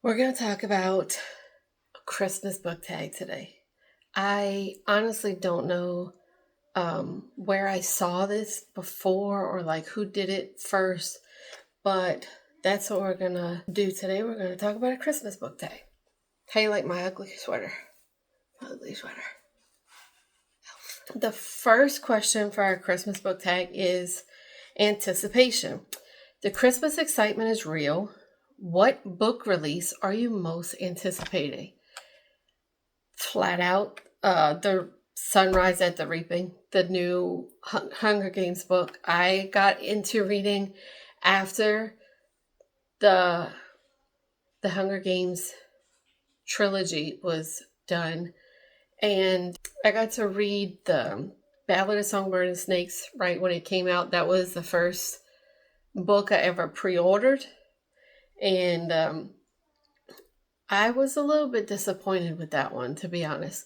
We're going to talk about a Christmas book tag today. I honestly don't know where I saw this before or like who did it first, but that's what we're going to do today. We're going to talk about a Christmas book tag. How you like my ugly sweater? My ugly sweater. The first question for our Christmas book tag is anticipation. The Christmas excitement is real. What book release are you most anticipating? Flat out, the Sunrise at the Reaping, the new Hunger Games book. I got into reading after the Hunger Games trilogy was done, and I got to read the Ballad of Songbird and Snakes right when it came out. That was the first book I ever pre-ordered, and I was a little bit disappointed with that one, to be honest.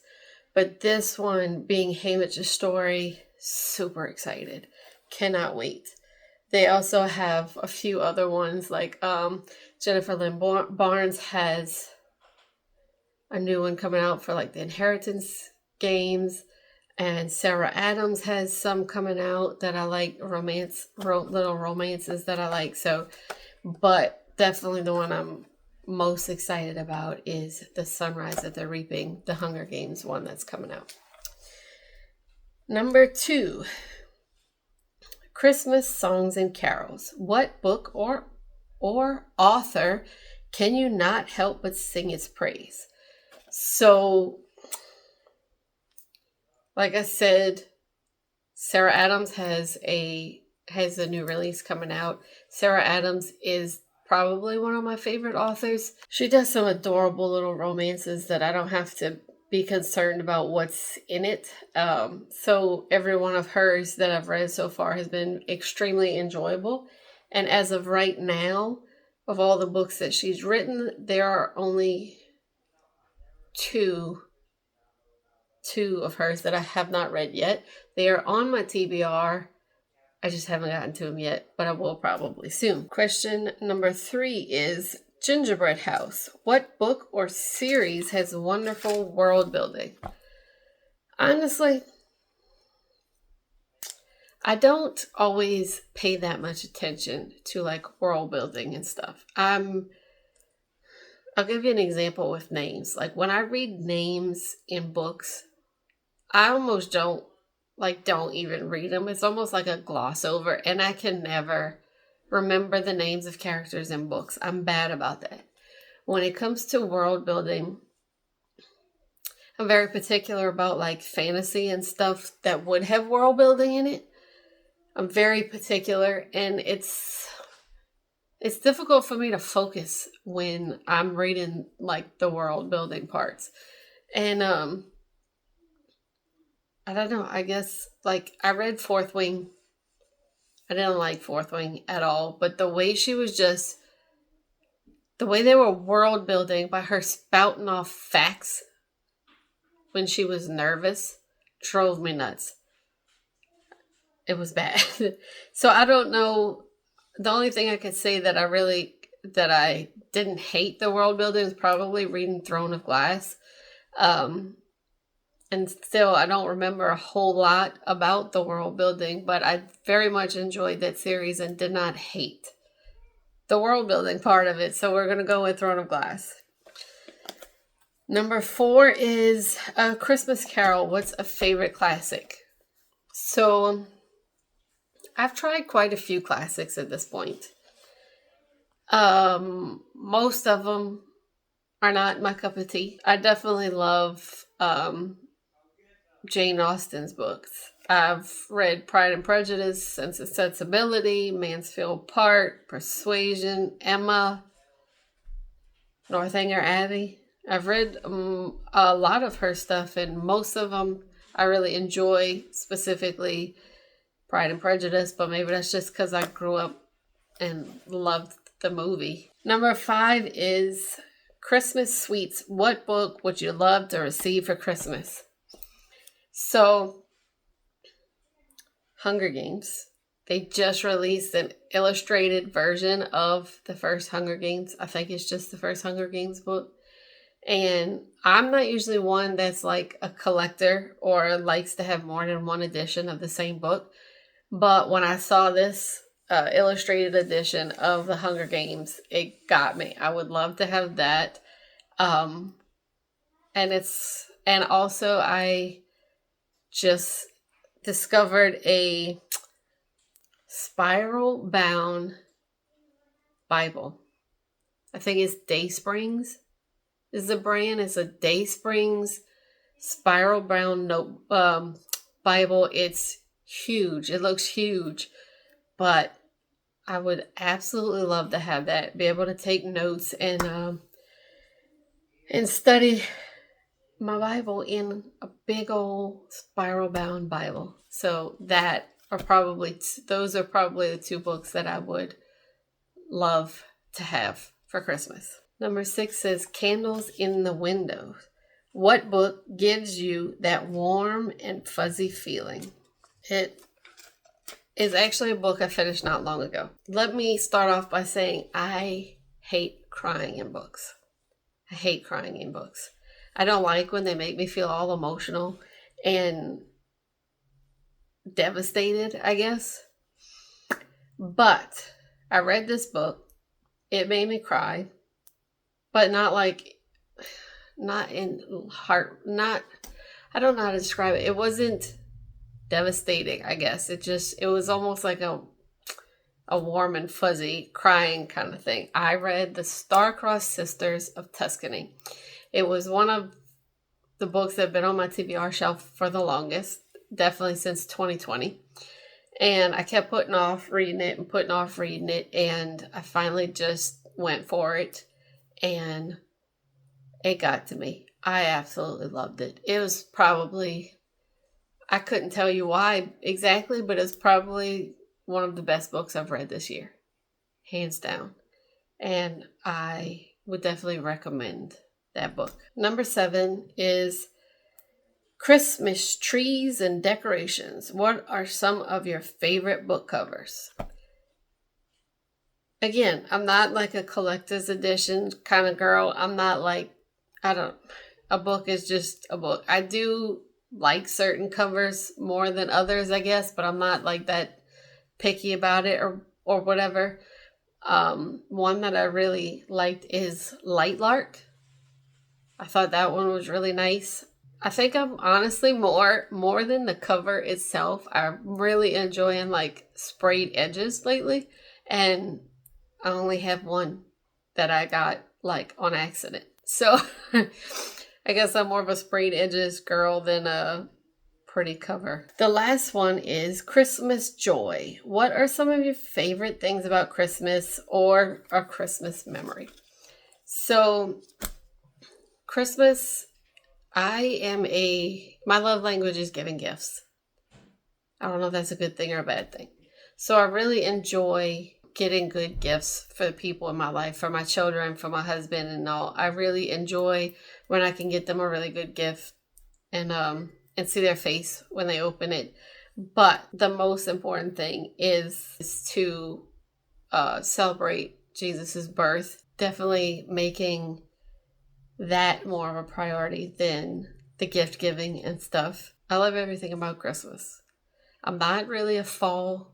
But this one, being Haymitch's story, super excited. Cannot wait. They also have a few other ones, like Jennifer Lynn Barnes has a new one coming out for like the Inheritance games, and Sarah Adams has some coming out that I like, little romances that I like. So, but definitely the one I'm most excited about is the Sunrise at the Reaping, the Hunger Games one that's coming out. Number 2, Christmas songs and carols. What book or author can you not help but sing its praise? So, like I said, Sarah Adams has a new release coming out. Sarah Adams is probably one of my favorite authors. She does some adorable little romances that I don't have to be concerned about what's in it. So every one of hers that I've read so far has been extremely enjoyable. And as of right now, of all the books that she's written, there are only two of hers that I have not read yet. They are on my TBR. I just haven't gotten to them yet, but I will probably soon. Question number 3 is Gingerbread House. What book or series has wonderful world building? Honestly, I don't always pay that much attention to like world building and stuff. I'll give you an example with names. Like when I read names in books, I almost don't even read them. It's almost like a gloss over, and I can never remember the names of characters in books. I'm bad about that. When it comes to world building, I'm very particular about like fantasy and stuff that would have world building in it. I'm very particular, and it's difficult for me to focus when I'm reading like the world building parts. And I don't know, I guess like I read Fourth Wing. I didn't like Fourth Wing at all, but the way they were world building by her spouting off facts when she was nervous drove me nuts. It was bad. So I don't know. The only thing I could say that I didn't hate the world building is probably reading Throne of Glass. And still, I don't remember a whole lot about the world building, but I very much enjoyed that series and did not hate the world building part of it. So we're going to go with Throne of Glass. Number 4 is A Christmas Carol. What's a favorite classic? So I've tried quite a few classics at this point. Most of them are not my cup of tea. I definitely love Jane Austen's books. I've read Pride and Prejudice, Sense and Sensibility, Mansfield Park, Persuasion, Emma, Northanger Abbey. I've read a lot of her stuff, and most of them I really enjoy, specifically Pride and Prejudice, but maybe that's just because I grew up and loved the movie. Number 5 is Christmas Sweets. What book would you love to receive for Christmas? So, Hunger Games. They just released an illustrated version of the first Hunger Games. I think it's just the first Hunger Games book. And I'm not usually one that's like a collector or likes to have more than one edition of the same book. But when I saw this illustrated edition of the Hunger Games, it got me. I would love to have that. And also I just discovered a spiral bound Bible. I think it's Daysprings is the brand. It's a Daysprings spiral bound Bible. It's huge. It looks huge, but I would absolutely love to have that. Be able to take notes and study my Bible in a big old spiral bound Bible. So those are probably the two books that I would love to have for Christmas. Number 6 says Candles in the Window. What book gives you that warm and fuzzy feeling? It is actually a book I finished not long ago. Let me start off by saying I hate crying in books. I hate crying in books. I don't like when they make me feel all emotional and devastated, I guess. But I read this book. It made me cry. But not in heart, I don't know how to describe it. It wasn't devastating, I guess. It was almost like a warm and fuzzy crying kind of thing. I read The Star-Crossed Sisters of Tuscany. It was one of the books that have been on my TBR shelf for the longest, definitely since 2020. And I kept putting off reading it, and I finally just went for it. And it got to me. I absolutely loved it. It was probably, I couldn't tell you why exactly, but it's probably one of the best books I've read this year. Hands down. And I would definitely recommend that book. Number 7 is Christmas Trees and Decorations. What are some of your favorite book covers? Again, I'm not like a collector's edition kind of girl. I'm not like, a book is just a book. I do like certain covers more than others, I guess, but I'm not like that picky about it or whatever. One that I really liked is Light Lark. I thought that one was really nice. I think I'm honestly more than the cover itself. I'm really enjoying like sprayed edges lately, and I only have one that I got like on accident. So I guess I'm more of a sprayed edges girl than a pretty cover. The last one is Christmas Joy. What are some of your favorite things about Christmas or a Christmas memory? So Christmas, my love language is giving gifts. I don't know if that's a good thing or a bad thing. So I really enjoy getting good gifts for the people in my life, for my children, for my husband and all. I really enjoy when I can get them a really good gift and see their face when they open it. But the most important thing is to celebrate Jesus's birth. Definitely making that more of a priority than the gift giving and stuff. I love everything about Christmas. I'm not really a fall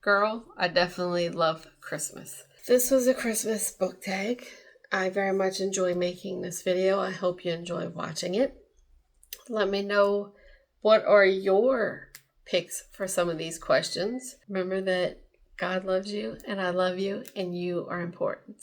girl. I definitely love Christmas. This was a Christmas book tag. I very much enjoy making this video. I hope you enjoy watching it. Let me know what are your picks for some of these questions. Remember that God loves you and I love you and you are important.